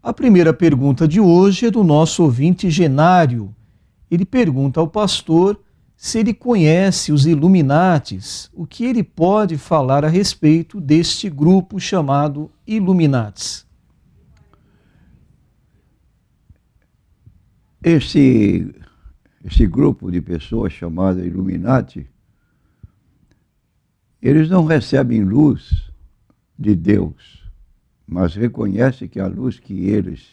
A primeira pergunta de hoje é do nosso ouvinte Genário. Ele pergunta ao pastor se ele conhece os Illuminates, o que ele pode falar a respeito deste grupo chamado Illuminates. Esse grupo de pessoas chamada Illuminati, eles não recebem luz de Deus, mas reconhecem que a luz que eles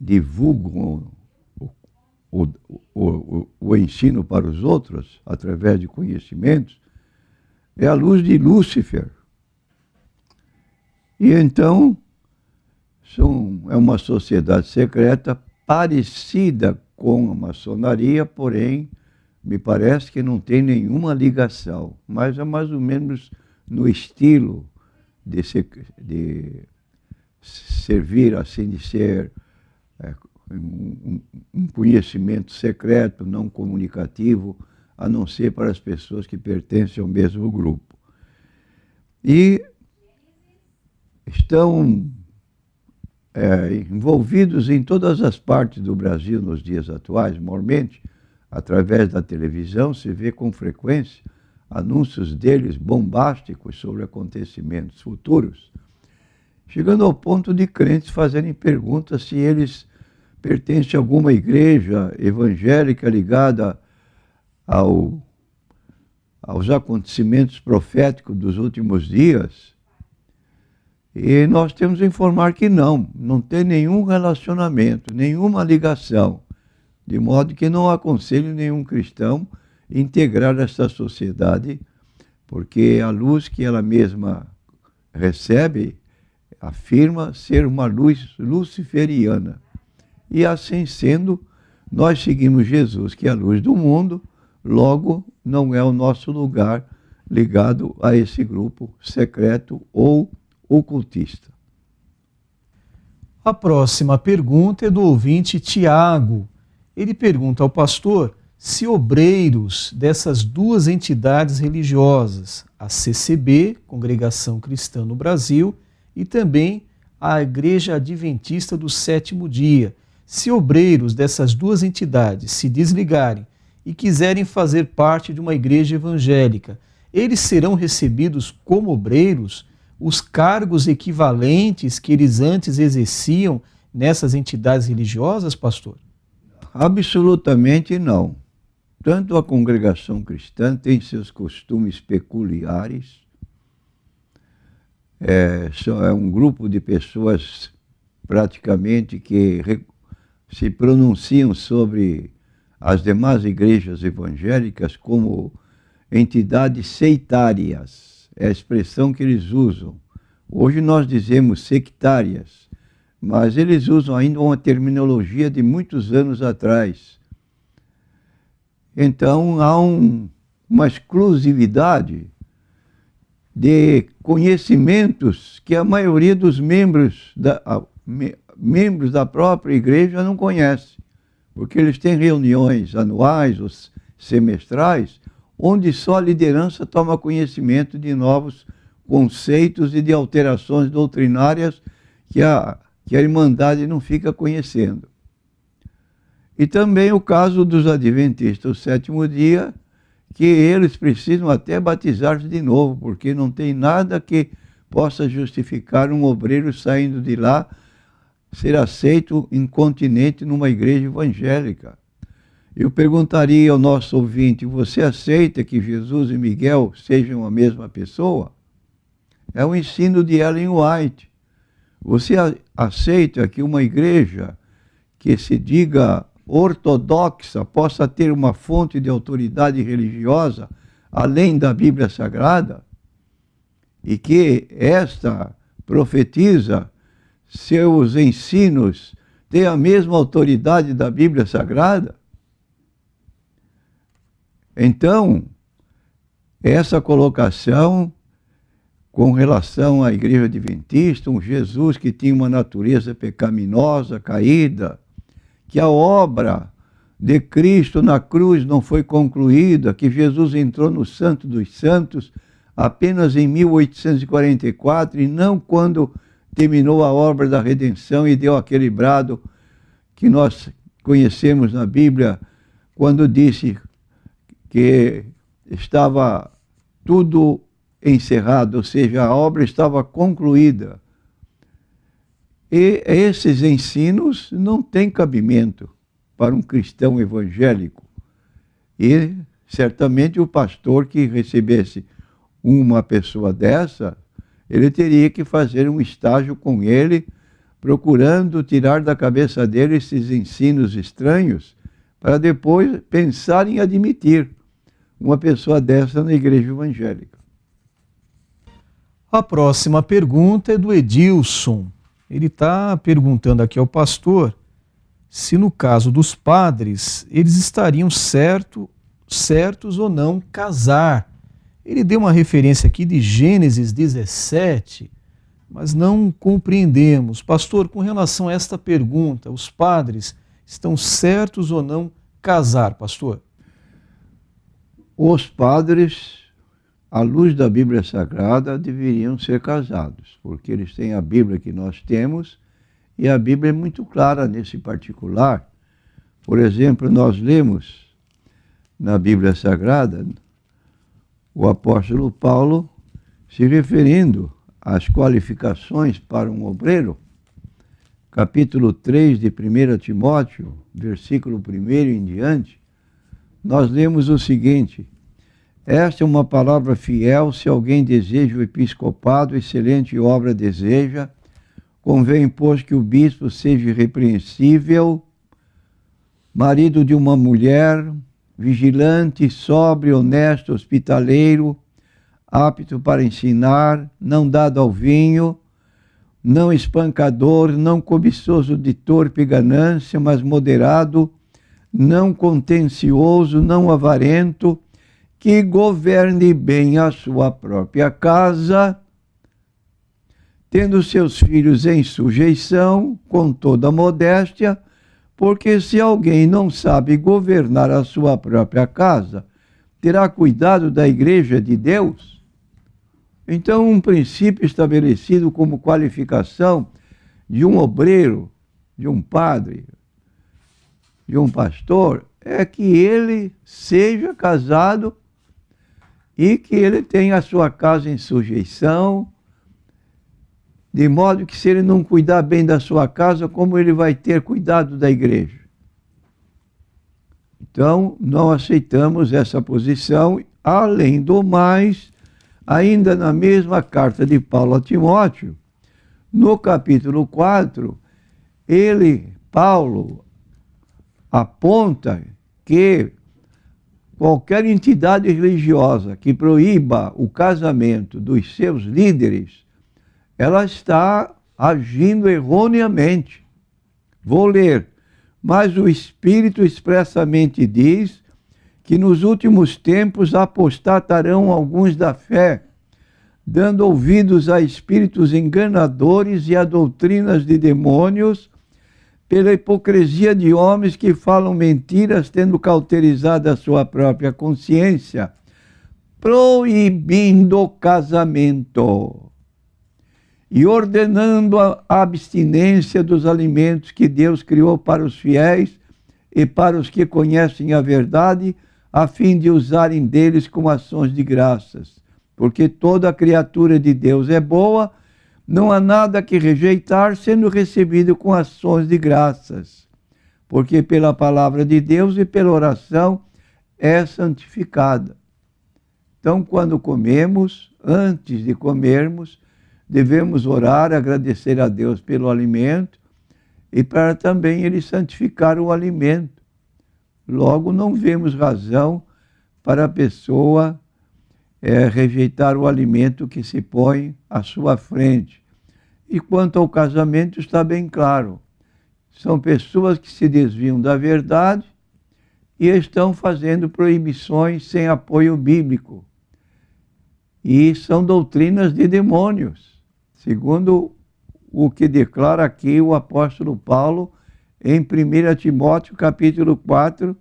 divulgam o ensino para os outros, através de conhecimentos, é a luz de Lúcifer. E então, é uma sociedade secreta parecida com a maçonaria, porém, me parece que não tem nenhuma ligação, mas é mais ou menos no estilo de servir, assim, de ser um conhecimento secreto, não comunicativo, a não ser para as pessoas que pertencem ao mesmo grupo. E estão envolvidos em todas as partes do Brasil nos dias atuais. Normalmente, através da televisão, se vê com frequência anúncios deles bombásticos sobre acontecimentos futuros, chegando ao ponto de crentes fazerem perguntas se eles pertencem a alguma igreja evangélica ligada aos acontecimentos proféticos dos últimos dias. E nós temos que informar que não tem nenhum relacionamento, nenhuma ligação, de modo que não aconselho nenhum cristão integrar essa sociedade, porque a luz que ela mesma recebe afirma ser uma luz luciferiana. E assim sendo, nós seguimos Jesus, que é a luz do mundo, logo não é o nosso lugar ligado a esse grupo secreto ou ocultista. A próxima pergunta é do ouvinte Tiago. Ele pergunta ao pastor se obreiros dessas duas entidades religiosas, a CCB, Congregação Cristã no Brasil, e também a Igreja Adventista do Sétimo Dia, se obreiros dessas duas entidades se desligarem e quiserem fazer parte de uma igreja evangélica, eles serão recebidos como obreiros os cargos equivalentes que eles antes exerciam nessas entidades religiosas, pastor? Absolutamente não. Tanto a congregação cristã tem seus costumes peculiares. É um grupo de pessoas praticamente que se pronunciam sobre as demais igrejas evangélicas como entidades sectárias. É a expressão que eles usam. Hoje nós dizemos sectárias, mas eles usam ainda uma terminologia de muitos anos atrás. Então há uma exclusividade de conhecimentos que a maioria dos membros da própria igreja não conhece, porque eles têm reuniões anuais ou semestrais, onde só a liderança toma conhecimento de novos conceitos e de alterações doutrinárias que a Irmandade não fica conhecendo. E também o caso dos Adventistas do Sétimo Dia, que eles precisam até batizar-se de novo, porque não tem nada que possa justificar um obreiro saindo de lá ser aceito incontinente numa igreja evangélica. Eu perguntaria ao nosso ouvinte, você aceita que Jesus e Miguel sejam a mesma pessoa? É o ensino de Ellen White. Você aceita que uma igreja que se diga ortodoxa possa ter uma fonte de autoridade religiosa além da Bíblia Sagrada? E que esta profetiza seus ensinos têm a mesma autoridade da Bíblia Sagrada? Então, essa colocação com relação à igreja adventista, um Jesus que tinha uma natureza pecaminosa, caída, que a obra de Cristo na cruz não foi concluída, que Jesus entrou no Santo dos Santos apenas em 1844 e não quando terminou a obra da redenção e deu aquele brado que nós conhecemos na Bíblia, quando disse que estava tudo encerrado, ou seja, a obra estava concluída. E esses ensinos não têm cabimento para um cristão evangélico. E certamente o pastor que recebesse uma pessoa dessa, ele teria que fazer um estágio com ele, procurando tirar da cabeça dele esses ensinos estranhos, para depois pensar em admitir uma pessoa dessa na igreja evangélica. A próxima pergunta é do Edilson. Ele está perguntando aqui ao pastor se no caso dos padres, eles estariam certos ou não casar. Ele deu uma referência aqui de Gênesis 17, mas não compreendemos. Pastor, com relação a esta pergunta, os padres estão certos ou não casar, pastor? Os padres, à luz da Bíblia Sagrada, deveriam ser casados, porque eles têm a Bíblia que nós temos, e a Bíblia é muito clara nesse particular. Por exemplo, nós lemos na Bíblia Sagrada o apóstolo Paulo se referindo às qualificações para um obreiro, capítulo 3 de 1 Timóteo, versículo 1 em diante, nós lemos o seguinte: esta é uma palavra fiel, se alguém deseja o episcopado, excelente obra deseja, convém, pois, que o bispo seja irrepreensível, marido de uma mulher, vigilante, sóbrio, honesto, hospitaleiro, apto para ensinar, não dado ao vinho, não espancador, não cobiçoso de torpe ganância, mas moderado, não contencioso, não avarento, que governe bem a sua própria casa, tendo seus filhos em sujeição, com toda modéstia, porque se alguém não sabe governar a sua própria casa, terá cuidado da igreja de Deus? Então, um princípio estabelecido como qualificação de um obreiro, de um padre, de um pastor, é que ele seja casado e que ele tenha a sua casa em sujeição, de modo que, se ele não cuidar bem da sua casa, como ele vai ter cuidado da igreja? Então, não aceitamos essa posição. Além do mais, ainda na mesma carta de Paulo a Timóteo, no capítulo 4, Paulo, aponta que qualquer entidade religiosa que proíba o casamento dos seus líderes, ela está agindo erroneamente. Vou ler. Mas o Espírito expressamente diz que nos últimos tempos apostatarão alguns da fé, dando ouvidos a espíritos enganadores e a doutrinas de demônios, pela hipocrisia de homens que falam mentiras, tendo cauterizado a sua própria consciência, proibindo o casamento e ordenando a abstinência dos alimentos que Deus criou para os fiéis e para os que conhecem a verdade, a fim de usarem deles com ações de graças. Porque toda criatura de Deus é boa, não há nada que rejeitar, sendo recebido com ações de graças. Porque pela palavra de Deus e pela oração é santificada. Então, quando comemos, antes de comermos, devemos orar, agradecer a Deus pelo alimento e para também Ele santificar o alimento. Logo, não vemos razão para a pessoa rejeitar o alimento que se põe à sua frente. E quanto ao casamento, está bem claro. São pessoas que se desviam da verdade e estão fazendo proibições sem apoio bíblico. E são doutrinas de demônios, segundo o que declara aqui o apóstolo Paulo em 1 Timóteo capítulo 4,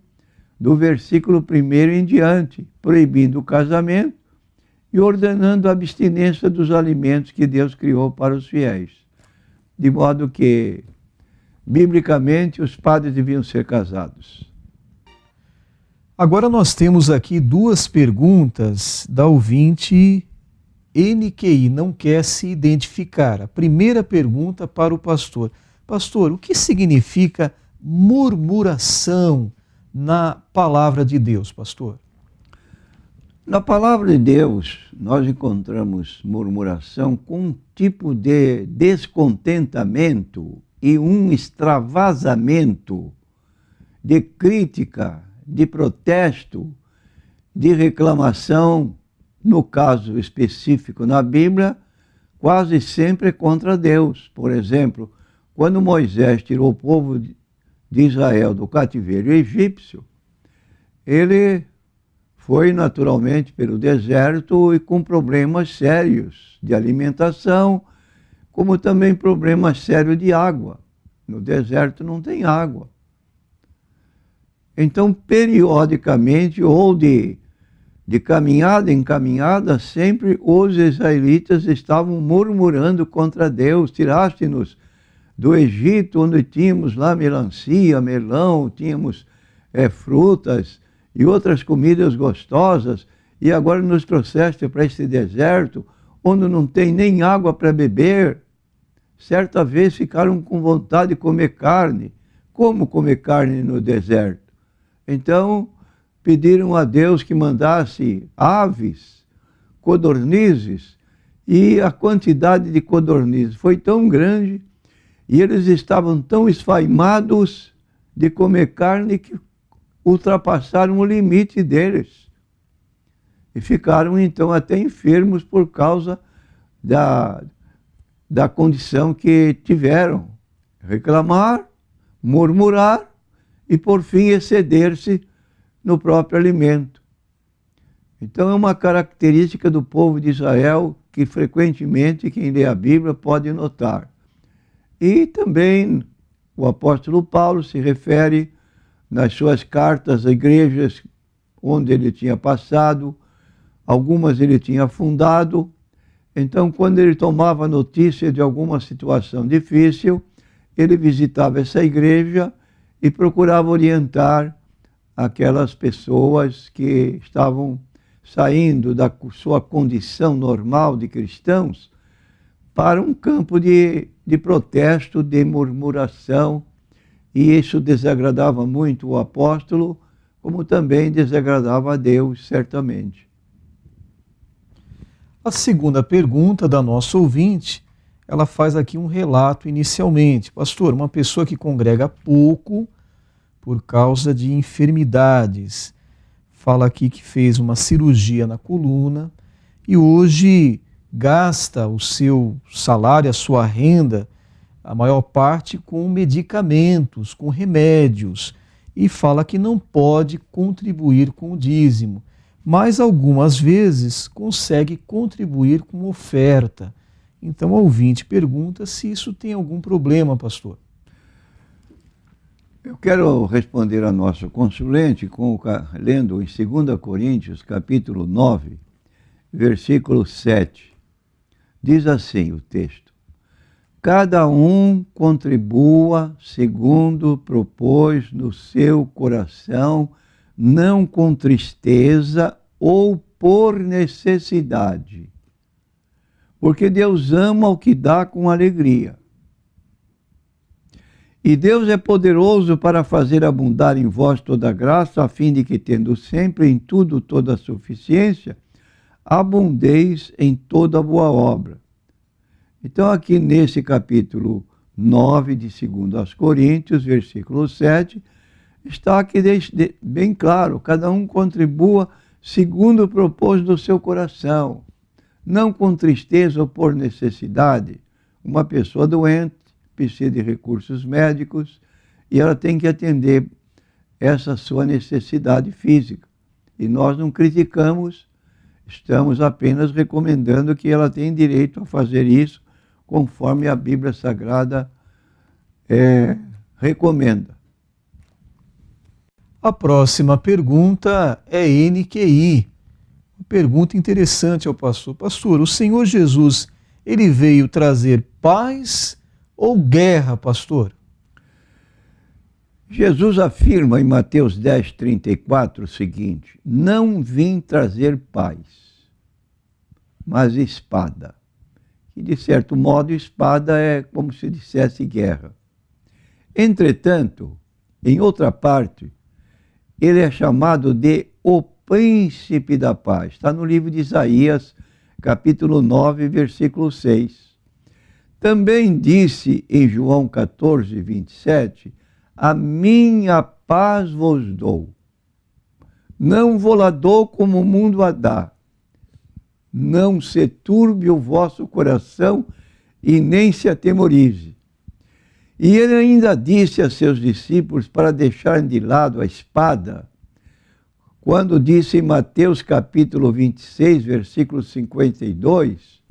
do versículo 1 em diante, proibindo o casamento e ordenando a abstinência dos alimentos que Deus criou para os fiéis. de modo que, biblicamente, os padres deviam ser casados. Agora nós temos aqui duas perguntas da ouvinte NQI, não quer se identificar. A primeira pergunta para o pastor. Pastor, o que significa murmuração na palavra de Deus, pastor? Na palavra de Deus, nós encontramos murmuração com um tipo de descontentamento e um extravasamento de crítica, de protesto, de reclamação, no caso específico na Bíblia, quase sempre contra Deus. Por exemplo, quando Moisés tirou o povo de Israel do cativeiro egípcio, ele foi naturalmente pelo deserto e com problemas sérios de alimentação, como também problemas sérios de água. No deserto não tem água. Então, periodicamente, ou de caminhada em caminhada, sempre os israelitas estavam murmurando contra Deus. Tiraste-nos do Egito, onde tínhamos lá melancia, melão, tínhamos frutas e outras comidas gostosas, e agora nos trouxeste para este deserto, onde não tem nem água para beber. Certa vez ficaram com vontade de comer carne. Como comer carne no deserto? Então, pediram a Deus que mandasse aves, codornizes, e a quantidade de codornizes foi tão grande, e eles estavam tão esfaimados de comer carne que ultrapassaram o limite deles. E ficaram, então, até enfermos por causa da condição que tiveram. Reclamar, murmurar e, por fim, exceder-se no próprio alimento. Então, é uma característica do povo de Israel que, frequentemente, quem lê a Bíblia pode notar. E também o apóstolo Paulo se refere nas suas cartas a igrejas onde ele tinha passado, algumas ele tinha fundado. Então, quando ele tomava notícia de alguma situação difícil, ele visitava essa igreja e procurava orientar aquelas pessoas que estavam saindo da sua condição normal de cristãos para um campo de protesto, de murmuração, e isso desagradava muito o apóstolo, como também desagradava a Deus, certamente. A segunda pergunta da nossa ouvinte, ela faz aqui um relato inicialmente. Pastor, uma pessoa que congrega pouco por causa de enfermidades, fala aqui que fez uma cirurgia na coluna e hoje gasta o seu salário, a sua renda, a maior parte com medicamentos, com remédios, e fala que não pode contribuir com o dízimo, mas algumas vezes consegue contribuir com oferta. Então, o ouvinte pergunta se isso tem algum problema, pastor. Eu quero responder a nosso consulente lendo em 2 Coríntios, capítulo 9, versículo 7. Diz assim o texto: cada um contribua segundo propôs no seu coração, não com tristeza ou por necessidade, porque Deus ama o que dá com alegria. E Deus é poderoso para fazer abundar em vós toda graça, a fim de que, tendo sempre em tudo toda a suficiência, abundeis em toda boa obra. Então, aqui nesse capítulo 9 de 2 Coríntios, versículo 7, está aqui bem claro: cada um contribua segundo o propósito do seu coração, não com tristeza ou por necessidade. Uma pessoa doente precisa de recursos médicos e ela tem que atender essa sua necessidade física. E nós não criticamos, estamos apenas recomendando que ela tem direito a fazer isso conforme a Bíblia Sagrada recomenda. A próxima pergunta é NQI. Uma pergunta interessante ao pastor. Pastor, o Senhor Jesus, ele veio trazer paz ou guerra, pastor? Jesus afirma em Mateus 10:34 o seguinte: não vim trazer paz, mas espada. E, de certo modo, espada é como se dissesse guerra. Entretanto, em outra parte, ele é chamado de o príncipe da paz. Está no livro de Isaías, capítulo 9, versículo 6. Também disse em João 14:27, a minha paz vos dou. Não vou-la dou como o mundo a dá. Não se turbe o vosso coração e nem se atemorize. E ele ainda disse a seus discípulos para deixarem de lado a espada, quando disse em Mateus capítulo 26, versículo 52,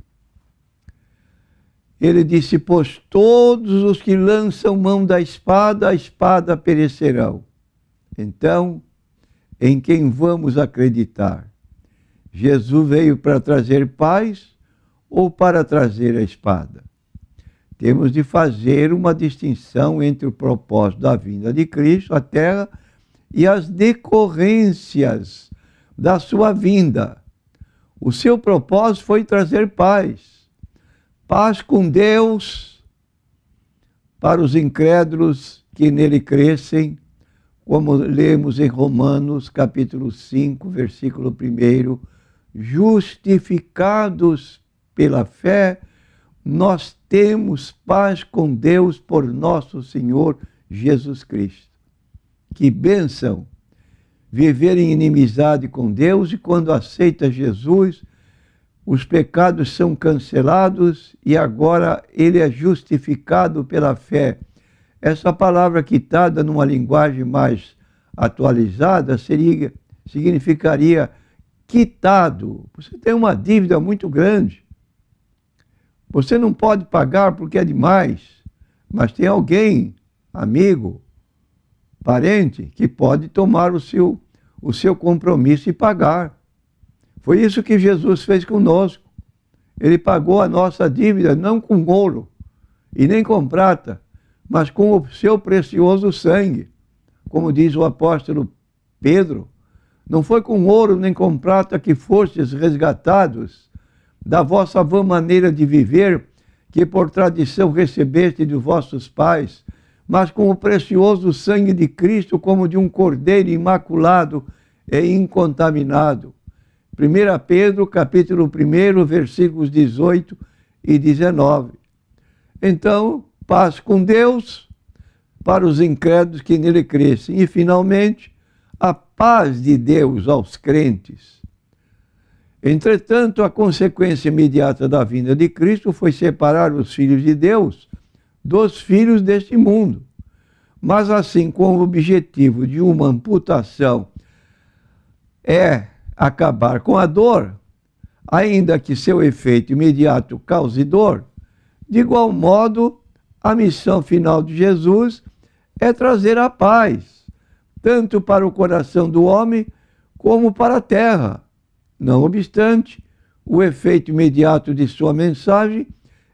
ele disse, pois todos os que lançam mão da espada, a espada perecerão. Então, em quem vamos acreditar? Jesus veio para trazer paz ou para trazer a espada? Temos de fazer uma distinção entre o propósito da vinda de Cristo à Terra e as decorrências da sua vinda. O seu propósito foi trazer paz. Paz com Deus para os incrédulos que nele crescem, como lemos em Romanos capítulo 5, versículo 1, justificados pela fé, nós temos paz com Deus por nosso Senhor Jesus Cristo. Que bênção viver em inimizade com Deus e quando aceita Jesus, os pecados são cancelados e agora ele é justificado pela fé. Essa palavra quitada numa linguagem mais atualizada significaria quitado. Você tem uma dívida muito grande. Você não pode pagar porque é demais, mas tem alguém, amigo, parente, que pode tomar o seu compromisso e pagar. Foi isso que Jesus fez conosco. Ele pagou a nossa dívida não com ouro e nem com prata, mas com o seu precioso sangue. Como diz o apóstolo Pedro, não foi com ouro nem com prata que fostes resgatados da vossa vã maneira de viver, que por tradição recebeste de vossos pais, mas com o precioso sangue de Cristo, como de um cordeiro imaculado e incontaminado. 1 Pedro, capítulo 1, versículos 18 e 19. Então, paz com Deus para os incrédulos que nele crescem. E, finalmente, a paz de Deus aos crentes. Entretanto, a consequência imediata da vinda de Cristo foi separar os filhos de Deus dos filhos deste mundo. Mas assim, com o objetivo de uma amputação acabar com a dor, ainda que seu efeito imediato cause dor, de igual modo, a missão final de Jesus é trazer a paz, tanto para o coração do homem como para a terra. Não obstante, o efeito imediato de sua mensagem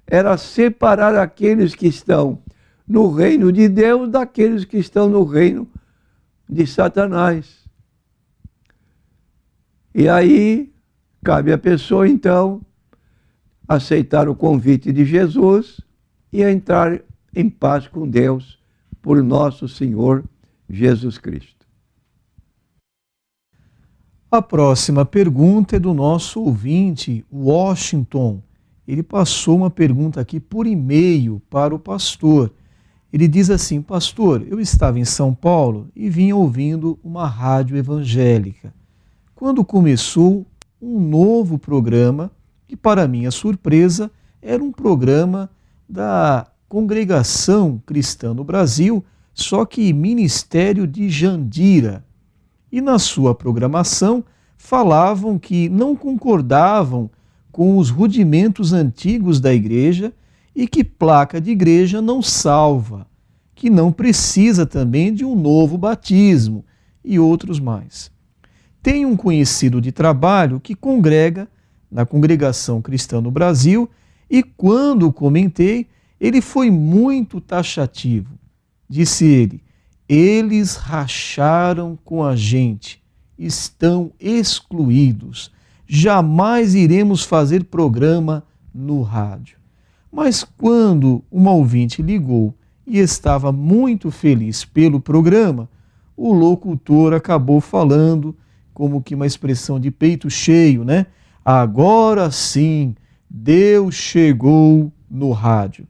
era separar aqueles que estão no reino de Deus daqueles que estão no reino de Satanás. E aí, cabe à pessoa, então, aceitar o convite de Jesus e entrar em paz com Deus por nosso Senhor Jesus Cristo. A próxima pergunta é do nosso ouvinte, Washington. Ele passou uma pergunta aqui por e-mail para o pastor. Ele diz assim, pastor, eu estava em São Paulo e vinha ouvindo uma rádio evangélica, quando começou um novo programa, e para minha surpresa, era um programa da Congregação Cristã no Brasil, só que Ministério de Jandira. E na sua programação falavam que não concordavam com os rudimentos antigos da igreja e que placa de igreja não salva, que não precisa também de um novo batismo e outros mais. Tem um conhecido de trabalho que congrega na Congregação Cristã no Brasil e quando comentei, Ele foi muito taxativo. Disse ele: eles racharam com a gente, estão excluídos. Jamais iremos fazer programa no rádio. Mas quando uma ouvinte ligou e estava muito feliz pelo programa, o locutor acabou falando, como que uma expressão de peito cheio, né? Agora sim, Deus chegou no rádio.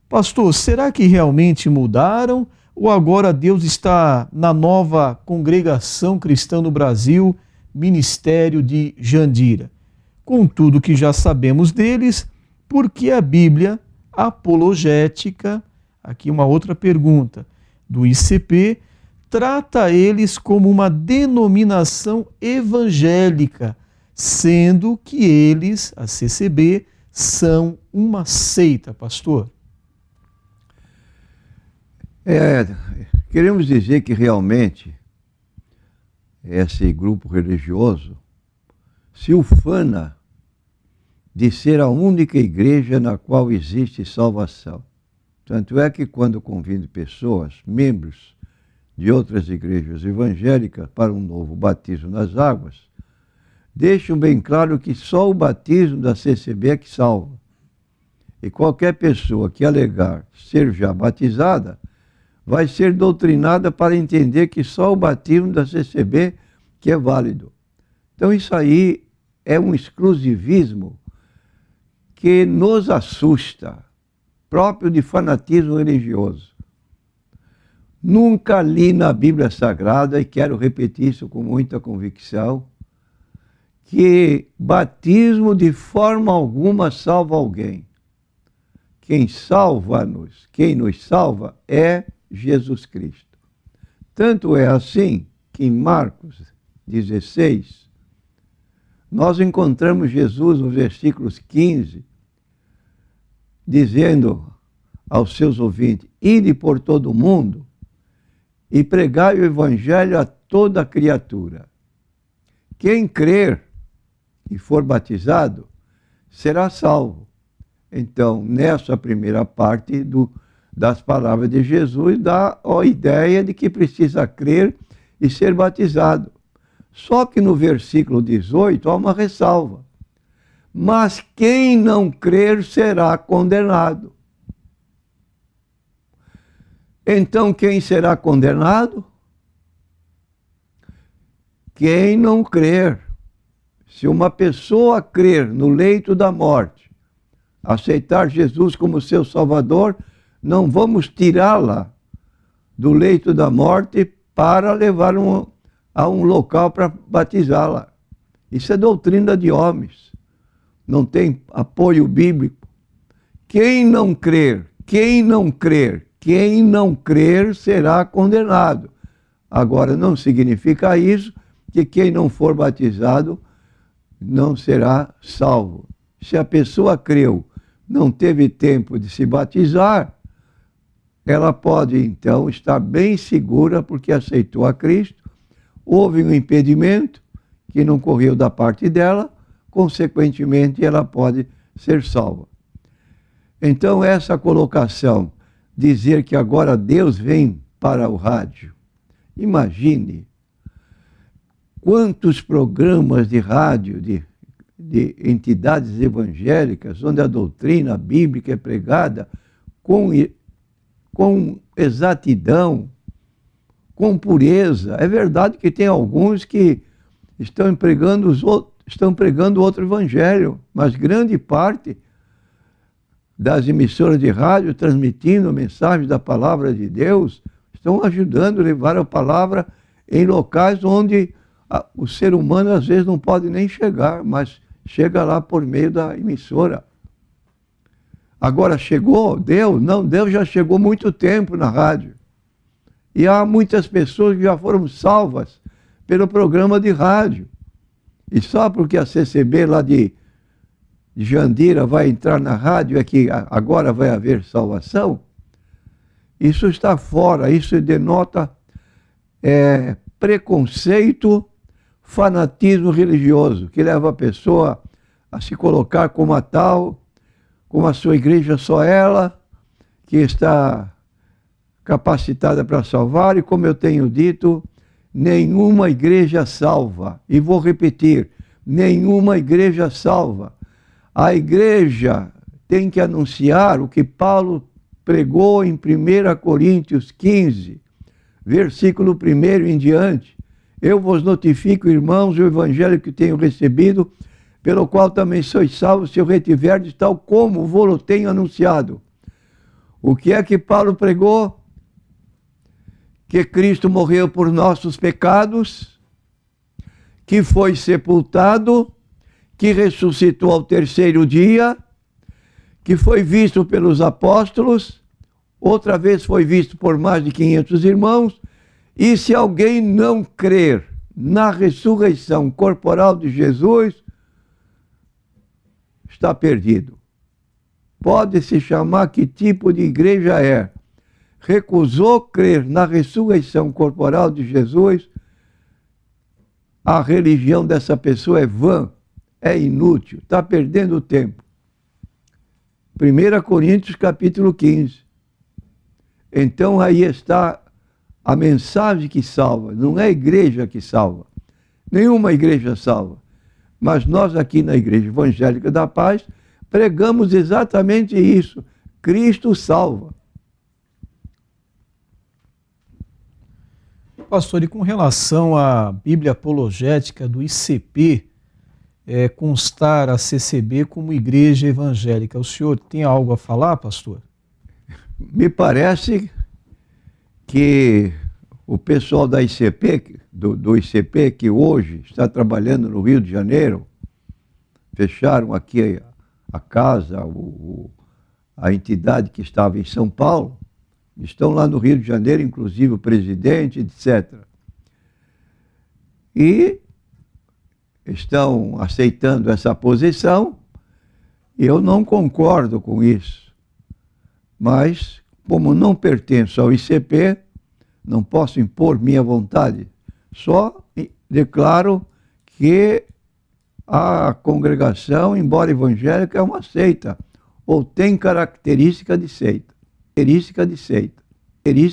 Pastor, será que realmente mudaram? Ou agora Deus está na nova congregação cristã no Brasil, Ministério de Jandira? Com tudo que já sabemos deles, por que a Bíblia apologética, aqui uma outra pergunta, do ICP, trata eles como uma denominação evangélica, sendo que eles, a CCB, são uma seita, pastor? Queremos dizer que realmente esse grupo religioso se ufana de ser a única igreja na qual existe salvação. Tanto é que quando convido pessoas, membros de outras igrejas evangélicas para um novo batismo nas águas, deixam bem claro que só o batismo da CCB é que salva. E qualquer pessoa que alegar ser já batizada vai ser doutrinada para entender que só o batismo da CCB que é válido. Então isso aí é um exclusivismo que nos assusta, próprio de fanatismo religioso. Nunca li na Bíblia Sagrada, e quero repetir isso com muita convicção, que batismo de forma alguma salva alguém. Quem nos salva é Jesus Cristo. Tanto é assim que em Marcos 16, nós encontramos Jesus nos versículos 15, dizendo aos seus ouvintes: ide por todo o mundo e pregai o evangelho a toda criatura. Quem crer e for batizado será salvo. Então, nessa primeira parte das palavras de Jesus, dá a ideia de que precisa crer e ser batizado. Só que no versículo 18 há uma ressalva. Mas quem não crer será condenado. Então, quem será condenado? Quem não crer. Se uma pessoa crer no leito da morte, aceitar Jesus como seu Salvador, não vamos tirá-la do leito da morte para levar a um local para batizá-la. Isso é doutrina de homens. Não tem apoio bíblico. Quem não crer será condenado. Agora, não significa isso que quem não for batizado não será salvo. Se a pessoa creu, não teve tempo de se batizar, ela pode então estar bem segura porque aceitou a Cristo, houve um impedimento que não correu da parte dela, consequentemente ela pode ser salva. Então essa colocação, dizer que agora Deus vem para o rádio, imagine quantos programas de rádio, de entidades evangélicas, onde a doutrina bíblica é pregada com exatidão, com pureza. É verdade que tem alguns que estão pregando outro evangelho, mas grande parte das emissoras de rádio transmitindo mensagens da palavra de Deus estão ajudando a levar a palavra em locais onde o ser humano às vezes não pode nem chegar, mas chega lá por meio da emissora. Agora chegou Deus? Não, Deus já chegou há muito tempo na rádio. E há muitas pessoas que já foram salvas pelo programa de rádio. E só porque a CCB lá de Jandira vai entrar na rádio é que agora vai haver salvação? Isso está fora, isso denota preconceito, fanatismo religioso, que leva a pessoa a se colocar como a tal, como a sua igreja só ela, que está capacitada para salvar, e como eu tenho dito, nenhuma igreja salva. E vou repetir, nenhuma igreja salva. A igreja tem que anunciar o que Paulo pregou em 1 Coríntios 15, versículo 1 em diante. Eu vos notifico, irmãos, o evangelho que tenho recebido, pelo qual também sois salvos, se eu retiverdes, tal como vou-lo tenho anunciado. O que é que Paulo pregou? Que Cristo morreu por nossos pecados, que foi sepultado, que ressuscitou ao terceiro dia, que foi visto pelos apóstolos, outra vez foi visto por mais de 500 irmãos, e se alguém não crer na ressurreição corporal de Jesus, está perdido. Pode-se chamar que tipo de igreja é. Recusou crer na ressurreição corporal de Jesus, a religião dessa pessoa é vã, é inútil, está perdendo tempo. 1 Coríntios capítulo 15. Então aí está a mensagem que salva, não é a igreja que salva. Nenhuma igreja salva. Mas nós aqui na Igreja Evangélica da Paz pregamos exatamente isso. Cristo salva. Pastor, e com relação à Bíblia Apologética do ICP, constar a CCB como igreja evangélica, o senhor tem algo a falar, pastor? Me parece que o pessoal da ICP, do ICP, que hoje está trabalhando no Rio de Janeiro, fecharam aqui a casa, a entidade que estava em São Paulo, estão lá no Rio de Janeiro, inclusive o presidente, etc. E estão aceitando essa posição. Eu não concordo com isso. Mas, como não pertenço ao ICP, não posso impor minha vontade. Só declaro que a congregação, embora evangélica, é uma seita, ou tem característica de seita.